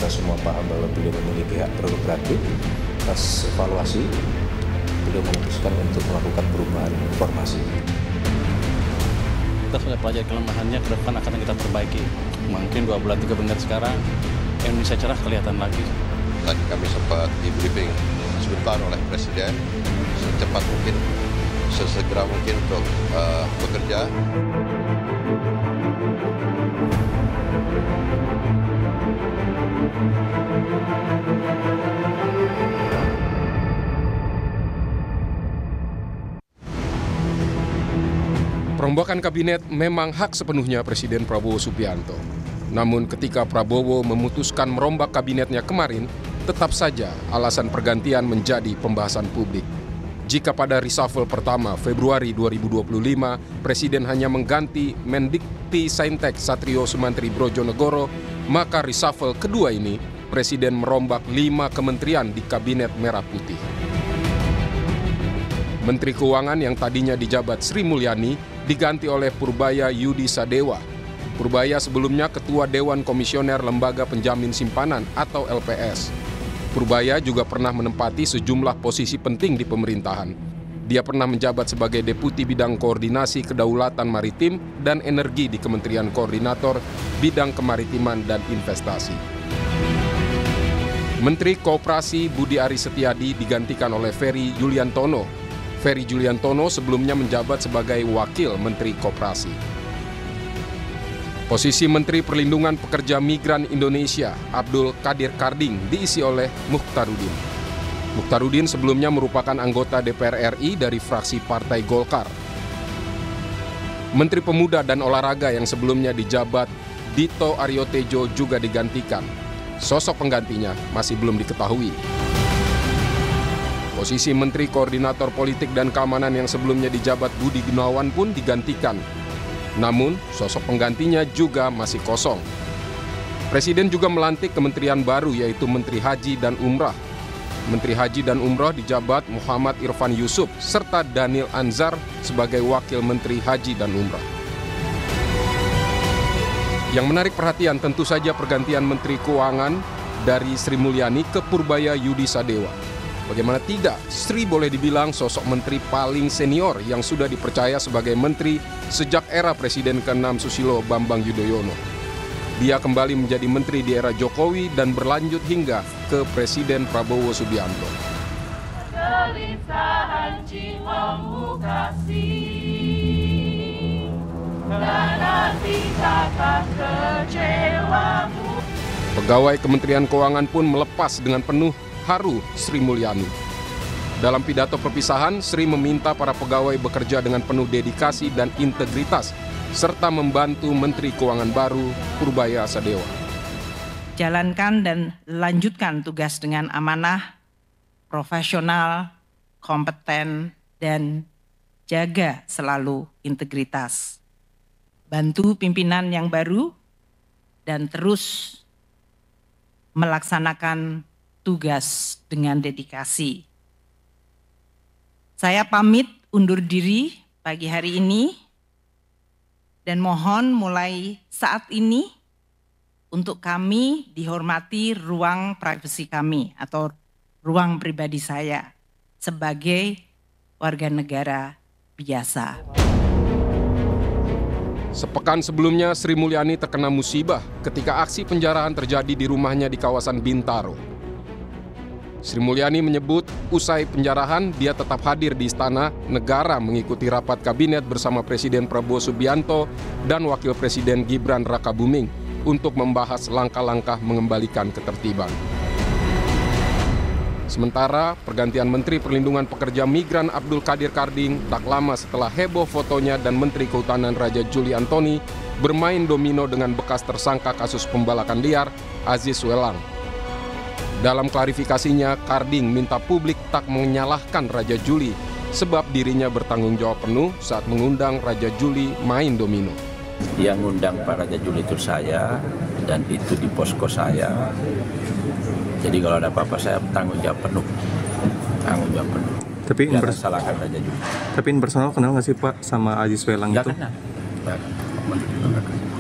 kita semua paham bahwa beliau memiliki hak prerogatif. Atas evaluasi, beliau memutuskan untuk melakukan perubahan formasi. Kita sudah pelajari kelemahannya, ke depan akan kita perbaiki. Mungkin 2 bulan 3 bulan sekarang Indonesia cerah kelihatan lagi. Tadi kami sempat di briefing sebentar oleh Presiden, secepat mungkin, sesegera mungkin untuk bekerja. Perombakan kabinet memang hak sepenuhnya Presiden Prabowo Subianto. Namun ketika Prabowo memutuskan merombak kabinetnya kemarin, tetap saja alasan pergantian menjadi pembahasan publik. Jika pada reshuffle pertama Februari 2025, Presiden hanya mengganti Mendikti Saintek Satrio Sumantri Brojonegoro, maka reshuffle kedua ini, Presiden merombak 5 kementerian di Kabinet Merah Putih. Menteri Keuangan yang tadinya dijabat Sri Mulyani diganti oleh Purbaya Yudi Sadewa. Purbaya sebelumnya Ketua Dewan Komisioner Lembaga Penjamin Simpanan atau LPS. Purbaya juga pernah menempati sejumlah posisi penting di pemerintahan. Dia pernah menjabat sebagai Deputi Bidang Koordinasi Kedaulatan Maritim dan Energi di Kementerian Koordinator Bidang Kemaritiman dan Investasi. Menteri Koperasi Budi Aris Setiadi digantikan oleh Ferry Yuliantono. Ferry Yuliantono sebelumnya menjabat sebagai Wakil Menteri Koperasi. Posisi Menteri Perlindungan Pekerja Migran Indonesia, Abdul Qadir Karding, diisi oleh Mukhtarudin. Mukhtarudin sebelumnya merupakan anggota DPR RI dari fraksi Partai Golkar. Menteri Pemuda dan Olahraga yang sebelumnya dijabat Dito Aryo Tejo juga digantikan. Sosok penggantinya masih belum diketahui. Posisi Menteri Koordinator Politik dan Keamanan yang sebelumnya dijabat Budi Gunawan pun digantikan. Namun, sosok penggantinya juga masih kosong. Presiden juga melantik kementerian baru yaitu Menteri Haji dan Umrah. Menteri Haji dan Umrah dijabat Muhammad Irfan Yusuf serta Daniel Anzar sebagai Wakil Menteri Haji dan Umrah. Yang menarik perhatian tentu saja pergantian Menteri Keuangan dari Sri Mulyani ke Purbaya Yudi Sadewa. Bagaimana tidak, Sri boleh dibilang sosok menteri paling senior yang sudah dipercaya sebagai menteri sejak era Presiden ke-6 Susilo Bambang Yudhoyono. Dia kembali menjadi menteri di era Jokowi dan berlanjut hingga ke Presiden Prabowo Subianto. Kelimpahan jiwamu kasih, dan nanti takkan kecewamu. Pegawai Kementerian Keuangan pun melepas dengan penuh haru Sri Mulyani. Dalam pidato perpisahan, Sri meminta para pegawai bekerja dengan penuh dedikasi dan integritas, serta membantu Menteri Keuangan baru, Purbaya Sadewa. Jalankan dan lanjutkan tugas dengan amanah, profesional, kompeten, dan jaga selalu integritas. Bantu pimpinan yang baru dan terus melaksanakan tugas dengan dedikasi. Saya pamit undur diri pagi hari ini dan mohon mulai saat ini untuk kami dihormati ruang privasi kami atau ruang pribadi saya sebagai warga negara biasa. Sepekan sebelumnya Sri Mulyani terkena musibah ketika aksi penjarahan terjadi di rumahnya di kawasan Bintaro. Sri Mulyani menyebut usai penjarahan dia tetap hadir di Istana Negara mengikuti rapat kabinet bersama Presiden Prabowo Subianto dan Wakil Presiden Gibran Rakabuming untuk membahas langkah-langkah mengembalikan ketertiban. Sementara pergantian Menteri Perlindungan Pekerja Migran Abdul Qadir Karding tak lama setelah heboh fotonya dan Menteri Kehutanan Raja Juli Antoni bermain domino dengan bekas tersangka kasus pembalakan liar Aziz Welang. Dalam klarifikasinya, Karding minta publik tak menyalahkan Raja Juli sebab dirinya bertanggung jawab penuh saat mengundang Raja Juli main domino. Yang ngundang Pak Raja Juli itu saya dan itu di posko saya. Jadi kalau ada apa-apa saya tanggung jawab penuh. Tapi salahkan Raja Juli. Tapi personal kenal nggak sih Pak sama Aziz Welang itu? Nggak kenal.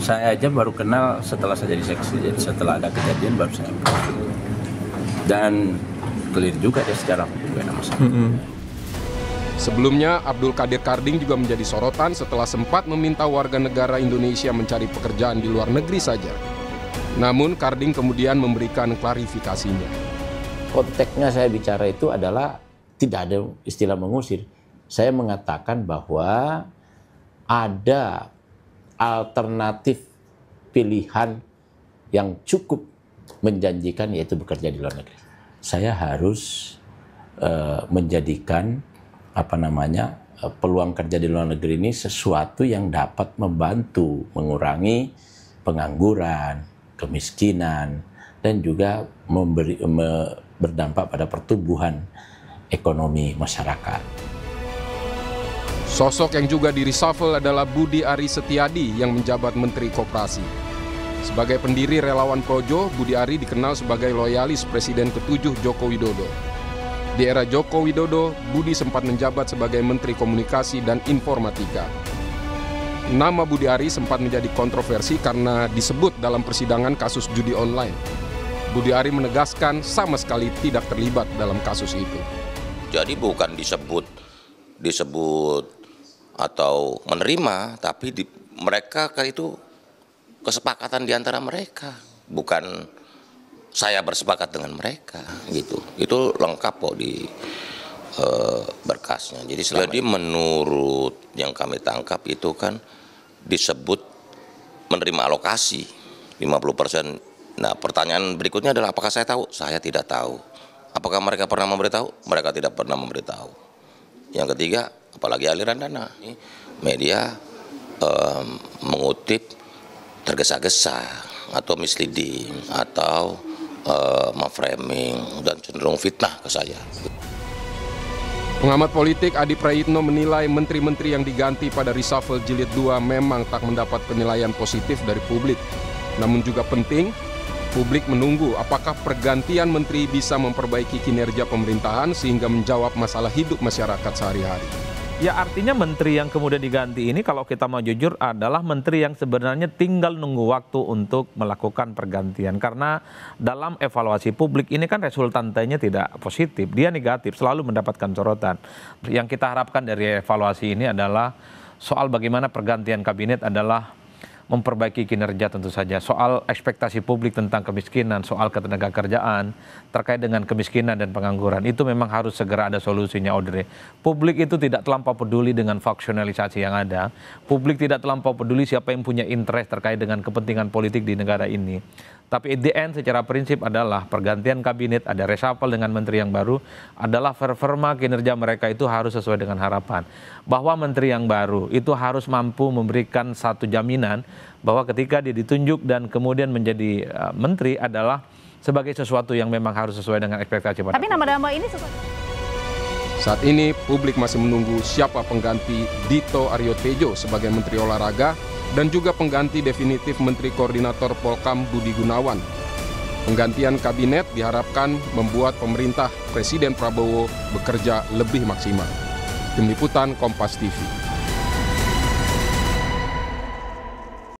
Saya aja baru kenal setelah saya jadi seksi, setelah ada kejadian baru saya approve. Dan clear juga dia secara hukum nama saya. Sebelumnya, Abdul Qadir Karding juga menjadi sorotan setelah sempat meminta warga negara Indonesia mencari pekerjaan di luar negeri saja. Namun, Karding kemudian memberikan klarifikasinya. Konteksnya saya bicara itu adalah tidak ada istilah mengusir. Saya mengatakan bahwa ada alternatif pilihan yang cukup menjanjikan, yaitu bekerja di luar negeri. Saya harus menjadikan peluang kerja di luar negeri ini sesuatu yang dapat membantu mengurangi pengangguran, kemiskinan, dan juga berdampak pada pertumbuhan ekonomi masyarakat. Sosok yang juga di-reshuffle adalah Budi Ari Setiadi yang menjabat Menteri Koperasi. Sebagai pendiri Relawan Projo, Budi Ari dikenal sebagai loyalis Presiden ke-7 Joko Widodo. Di era Joko Widodo, Budi sempat menjabat sebagai Menteri Komunikasi dan Informatika. Nama Budi Ari sempat menjadi kontroversi karena disebut dalam persidangan kasus judi online. Budi Ari menegaskan sama sekali tidak terlibat dalam kasus itu. Jadi bukan disebut atau menerima, tapi mereka itu kesepakatan di antara mereka, bukan saya bersepakat dengan mereka gitu. Itu lengkap kok di berkasnya. Jadi menurut yang kami tangkap itu kan disebut menerima alokasi 50%. Nah, pertanyaan berikutnya adalah apakah saya tahu? Saya tidak tahu. Apakah mereka pernah memberitahu? Mereka tidak pernah memberitahu. Yang ketiga, apalagi aliran dana. Media mengutip tergesa-gesa atau misleading atau memframing dan cenderung fitnah ke saya. Pengamat politik Adi Prayitno menilai menteri-menteri yang diganti pada reshuffle jilid 2 memang tak mendapat penilaian positif dari publik. Namun juga penting, publik menunggu apakah pergantian menteri bisa memperbaiki kinerja pemerintahan sehingga menjawab masalah hidup masyarakat sehari-hari. Ya, artinya menteri yang kemudian diganti ini kalau kita mau jujur adalah menteri yang sebenarnya tinggal nunggu waktu untuk melakukan pergantian. Karena dalam evaluasi publik ini kan resultantenya tidak positif, dia negatif, selalu mendapatkan sorotan. Yang kita harapkan dari evaluasi ini adalah soal bagaimana pergantian kabinet adalah memperbaiki kinerja tentu saja. Soal ekspektasi publik tentang kemiskinan, soal ketenagakerjaan, terkait dengan kemiskinan dan pengangguran, itu memang harus segera ada solusinya, Audrey. Publik itu tidak terlampau peduli dengan faksionalisasi yang ada. Publik tidak terlampau peduli siapa yang punya interest terkait dengan kepentingan politik di negara ini. Tapi at the end secara prinsip adalah pergantian kabinet, ada reshuffle dengan menteri yang baru, adalah performa kinerja mereka itu harus sesuai dengan harapan. Bahwa menteri yang baru itu harus mampu memberikan satu jaminan bahwa ketika dia ditunjuk dan kemudian menjadi menteri adalah sebagai sesuatu yang memang harus sesuai dengan ekspektasi. Tapi nama-nama ini sesuai. Saat ini publik masih menunggu siapa pengganti Dito Aryo Tejo sebagai Menteri Olahraga dan juga pengganti definitif Menteri Koordinator Polkam Budi Gunawan. Penggantian kabinet diharapkan membuat pemerintah Presiden Prabowo bekerja lebih maksimal. Tim Liputan Kompas TV.